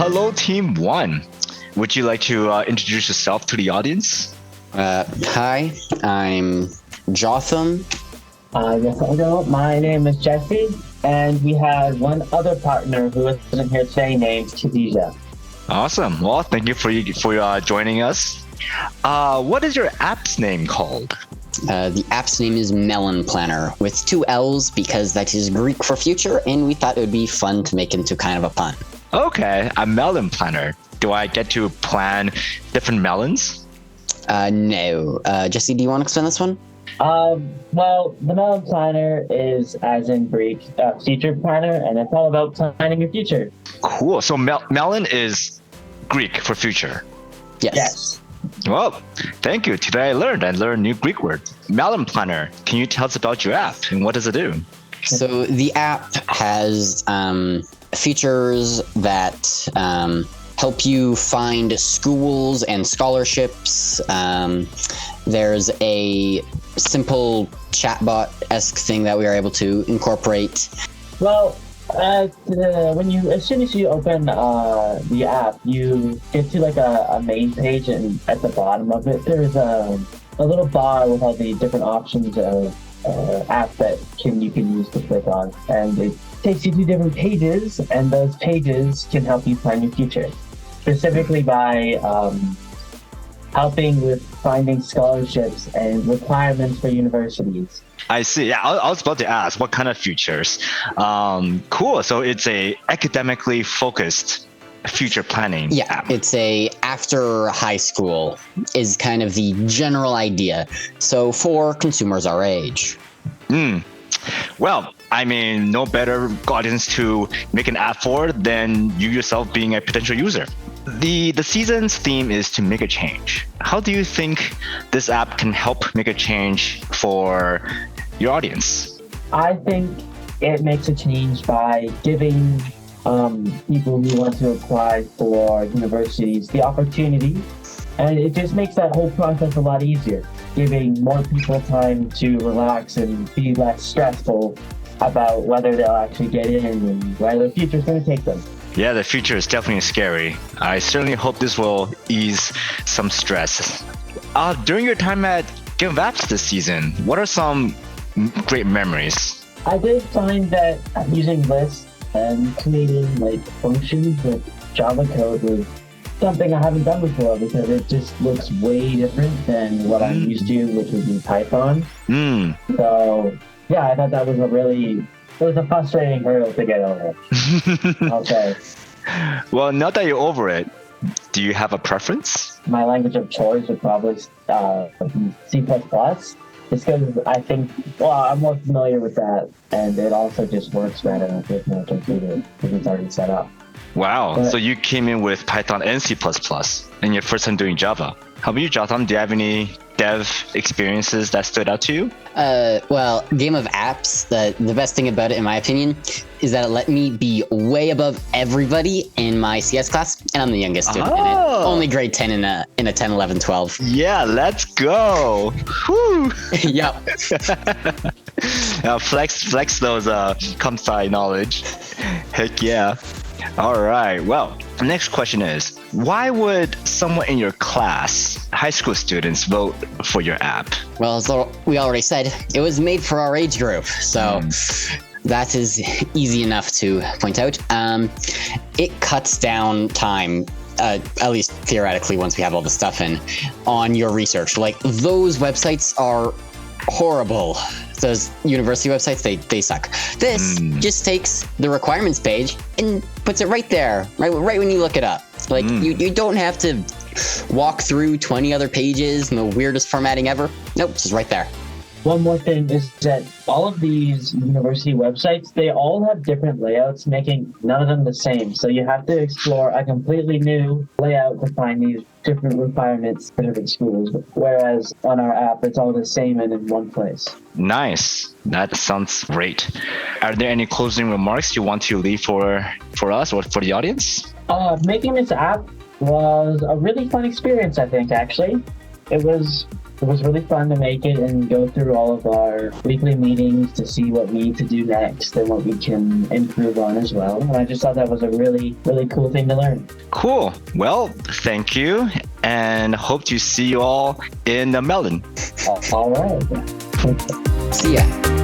hello, Team One. Would you like to introduce yourself to the audience? Hi, I'm Jotham. Yes, hello. My name is Jesse, and we have one other partner who isn't here today named Khadija. Awesome. Well, thank you for joining us. What is your app's name called? The app's name is Mellon Planner with 2 L's because that is Greek for future, and we thought it would be fun to make into kind of a pun. Okay, a Mellon Planner. Do I get to plan different melons? No. Jesse, do you want to explain this one? Well, the Mellon Planner is, as in Greek, a future planner, and it's all about planning your future. Cool. So melon is Greek for future. Yes. Well, thank you. Today I learned a new Greek word. Mellon Planner. Can you tell us about your app and what does it do? So the app has features that help you find schools and scholarships. There's a simple chatbot-esque thing that we are able to incorporate. Well, as soon as you open the app, you get to like a main page, and at the bottom of it, there's a little bar with all the different options of apps that you can use to click on, and it takes you to different pages, and those pages can help you plan your future, specifically by helping with finding scholarships and requirements for universities. I see. Yeah, I was about to ask what kind of futures. Cool. So it's a academically focused future planning app. It's a after high school is kind of the general idea. So for consumers our age. Well, I mean, no better audience to make an app for than you yourself being a potential user. The season's theme is to make a change. How do you think this app can help make a change for your audience? I think it makes a change by giving people who want to apply for universities the opportunity, and it just makes that whole process a lot easier, giving more people time to relax and be less stressful about whether they'll actually get in and where their future's going to take them. Yeah, the future is definitely scary. I certainly hope this will ease some stress. During your time at Game of Apps this season, what are some great memories? I did find that using lists and creating like functions with Java code was something I haven't done before, because it just looks way different than what I'm used to, which would be Python. So yeah, I thought that was it was a frustrating hurdle to get over. Okay. Well, now that you're over it, do you have a preference? My language of choice would probably C++. Just because I think, I'm more familiar with that, and it also just works better with my computer because it's already set up. Wow, so you came in with Python and C++ in your first time doing Java. How about you, Jotham? Do you have any dev experiences that stood out to you? Well, Game of Apps, the best thing about it, in my opinion, is that it let me be way above everybody in my CS class, and I'm the youngest student in it. Only grade 10 in a 10, 11, 12. Yeah, let's go. Woo. Yep. Flex those comp sci knowledge. Heck yeah. All right. Well, the next question is, why would someone in your class, high school students, vote for your app? Well, as we already said, it was made for our age group, so that is easy enough to point out. It cuts down time, at least theoretically, once we have all the stuff in, on your research. Like, those websites are horrible. Those university websites, they suck. This just takes the requirements page and puts it right there, right when you look it up. Like, you don't have to walk through 20 other pages and the weirdest formatting ever. Nope, it's just right there. One more thing is that all of these university websites, they all have different layouts, making none of them the same. So you have to explore a completely new layout to find these different requirements for different schools. Whereas on our app, it's all the same and in one place. Nice. That sounds great. Are there any closing remarks you want to leave for us or for the audience? Making this app was a really fun experience, I think, actually. It was It was really fun to make it and go through all of our weekly meetings to see what we need to do next and what we can improve on as well. And I just thought that was a really, really cool thing to learn. Cool. Well, thank you, and hope to see you all in the Mellon. All right. See ya.